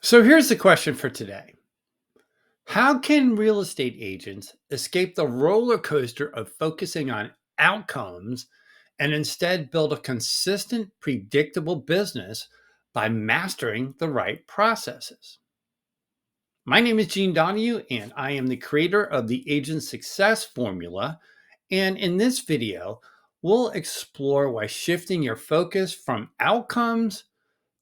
So here's the question for today. How can real estate agents escape the roller coaster of focusing on outcomes and instead build a consistent, predictable business by mastering the right processes? My name is Gene Donahue, and I am the creator of the Agent Success Formula. And in this video, we'll explore why shifting your focus from outcomes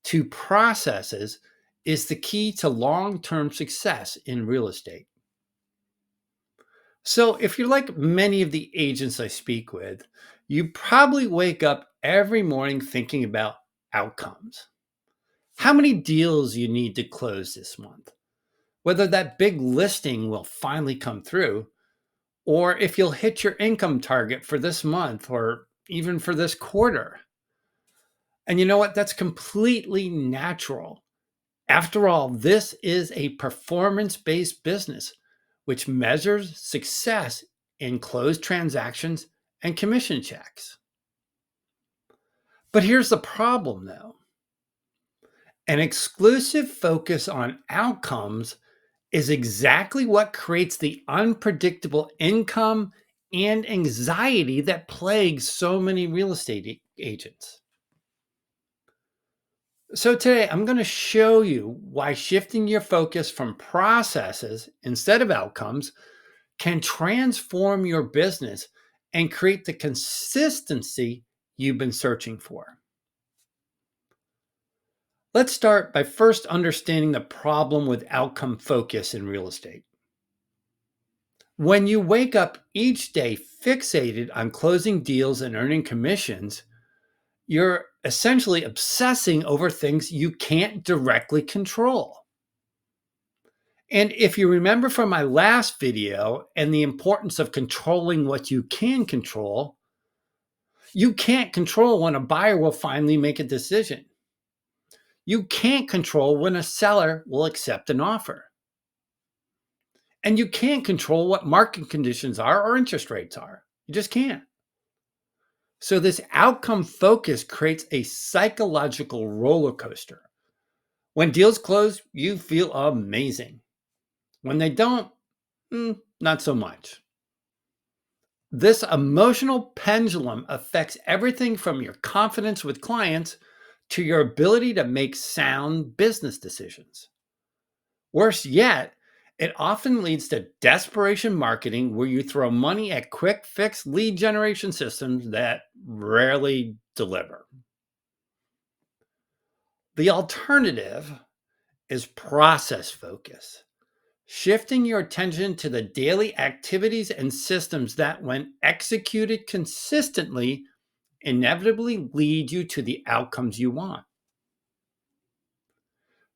to processes is the key to long term success in real estate. So, if you're like many of the agents I speak with, you probably wake up every morning thinking about outcomes. How many deals you need to close this month? Whether that big listing will finally come through, or if you'll hit your income target for this month or even for this quarter. And you know what? That's completely natural. After all, this is a performance based business, which measures success in closed transactions and commission checks. But here's the problem though, an exclusive focus on outcomes is exactly what creates the unpredictable income and anxiety that plagues so many real estate agents. So, today I'm going to show you why shifting your focus from processes instead of outcomes can transform your business and create the consistency you've been searching for. Let's start by first understanding the problem with outcome focus in real estate. When you wake up each day fixated on closing deals and earning commissions, you're essentially obsessing over things you can't directly control. And if you remember from my last video and the importance of controlling what you can control, you can't control when a buyer will finally make a decision. You can't control when a seller will accept an offer. And you can't control what market conditions are or interest rates are. You just can't. So, this outcome focus creates a psychological roller coaster. When deals close, you feel amazing. When they don't, not so much. This emotional pendulum affects everything from your confidence with clients to your ability to make sound business decisions. Worse yet, it often leads to desperation marketing where you throw money at quick fix lead generation systems that rarely deliver. The alternative is process focus, shifting your attention to the daily activities and systems that, when executed consistently, inevitably lead you to the outcomes you want.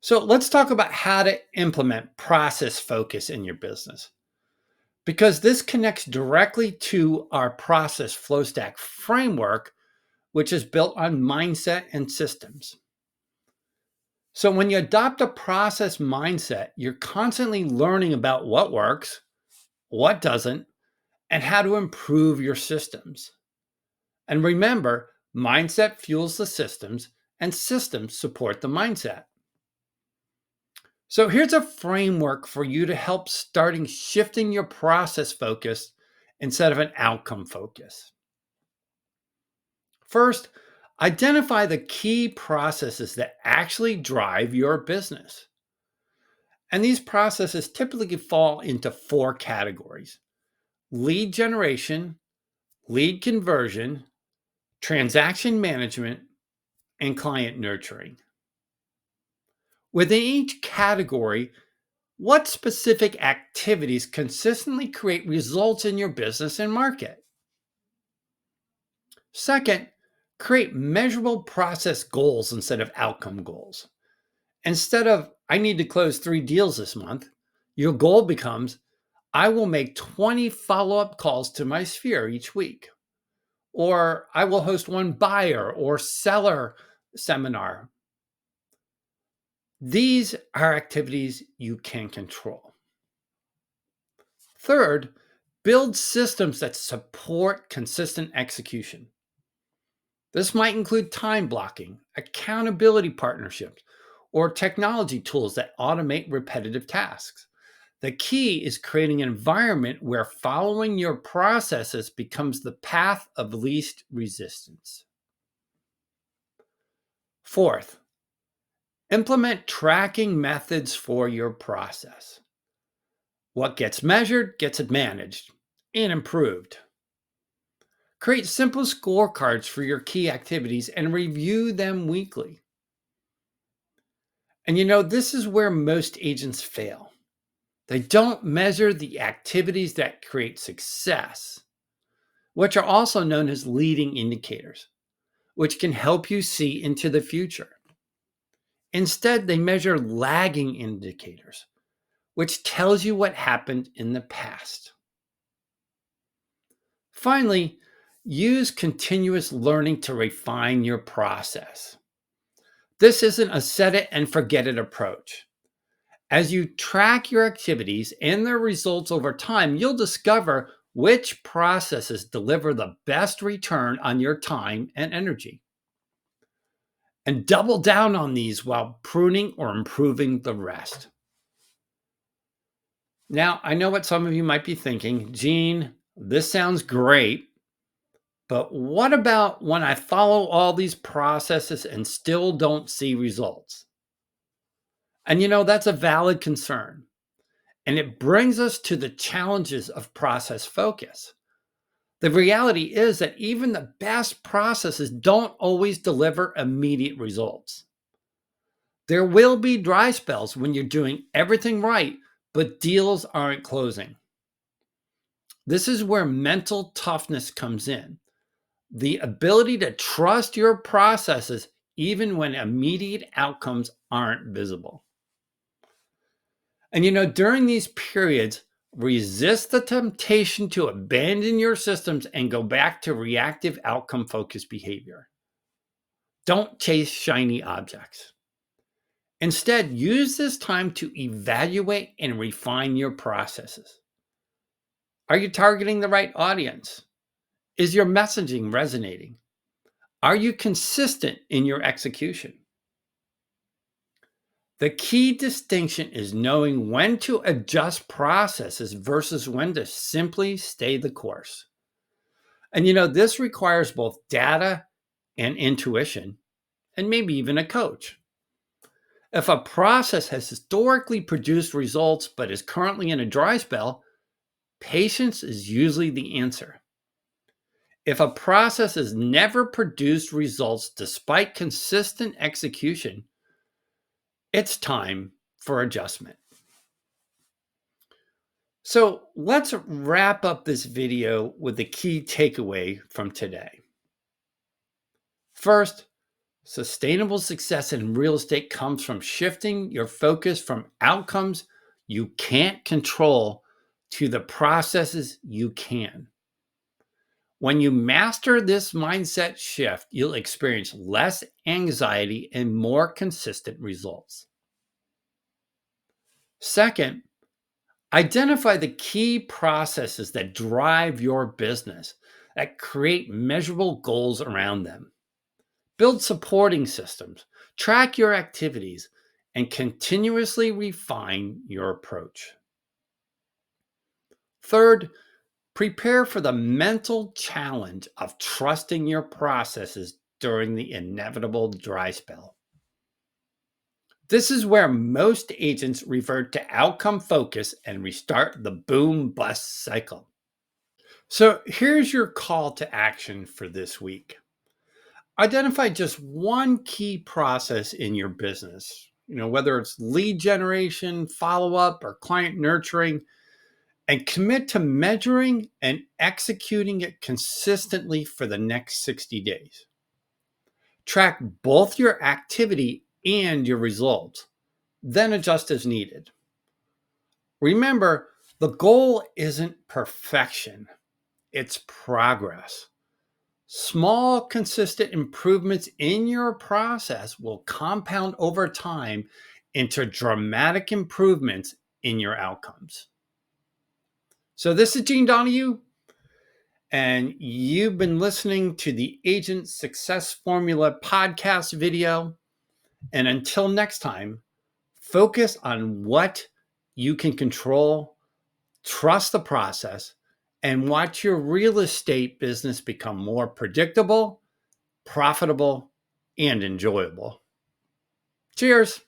So let's talk about how to implement process focus in your business, because this connects directly to our process flow stack framework, which is built on mindset and systems. So when you adopt a process mindset, you're constantly learning about what works, what doesn't, and how to improve your systems. And remember, mindset fuels the systems, and systems support the mindset. So here's a framework for you to help starting shifting your process focus instead of an outcome focus. First, identify the key processes that actually drive your business. And these processes typically fall into four categories: lead generation, lead conversion, transaction management, and client nurturing. Within each category, what specific activities consistently create results in your business and market? Second, create measurable process goals instead of outcome goals. Instead of, I need to close 3 deals this month, your goal becomes, I will make 20 follow up calls to my sphere each week. Or I will host one buyer or seller seminar. These are activities you can control. Third, build systems that support consistent execution. This might include time blocking, accountability partnerships, or technology tools that automate repetitive tasks. The key is creating an environment where following your processes becomes the path of least resistance. Fourth, implement tracking methods for your process. What gets measured gets managed and improved. Create simple scorecards for your key activities and review them weekly. And this is where most agents fail. They don't measure the activities that create success, which are also known as leading indicators, which can help you see into the future. Instead, they measure lagging indicators, which tells you what happened in the past. Finally, use continuous learning to refine your process. This isn't a set it and forget it approach. As you track your activities and their results over time, you'll discover which processes deliver the best return on your time and energy. And double down on these while pruning or improving the rest. Now, I know what some of you might be thinking, Gene, this sounds great, but what about when I follow all these processes and still don't see results? And that's a valid concern. And it brings us to the challenges of process focus. The reality is that even the best processes don't always deliver immediate results. There will be dry spells when you're doing everything right, but deals aren't closing. This is where mental toughness comes in. The ability to trust your processes even when immediate outcomes aren't visible. And during these periods, resist the temptation to abandon your systems and go back to reactive outcome focused behavior. Don't chase shiny objects. Instead, use this time to evaluate and refine your processes. Are you targeting the right audience? Is your messaging resonating? Are you consistent in your execution? The key distinction is knowing when to adjust processes versus when to simply stay the course. And this requires both data and intuition, and maybe even a coach. If a process has historically produced results but is currently in a dry spell, patience is usually the answer. If a process has never produced results despite consistent execution, it's time for adjustment. So let's wrap up this video with the key takeaway from today. First, sustainable success in real estate comes from shifting your focus from outcomes you can't control to the processes you can. When you master this mindset shift, you'll experience less anxiety and more consistent results. Second, identify the key processes that drive your business, that create measurable goals around them. Build supporting systems, track your activities, and continuously refine your approach. Third, prepare for the mental challenge of trusting your processes during the inevitable dry spell. This is where most agents revert to outcome focus and restart the boom-bust cycle. So here's your call to action for this week. Identify just one key process in your business, whether it's lead generation, follow-up, or client nurturing, and commit to measuring and executing it consistently for the next 60 days. Track both your activity and your results, then adjust as needed. Remember, the goal isn't perfection, it's progress. Small, consistent improvements in your process will compound over time into dramatic improvements in your outcomes. So this is Gene Donahue, and you've been listening to the Agent Success Formula podcast video. And until next time, focus on what you can control, trust the process, and watch your real estate business become more predictable, profitable, and enjoyable. Cheers.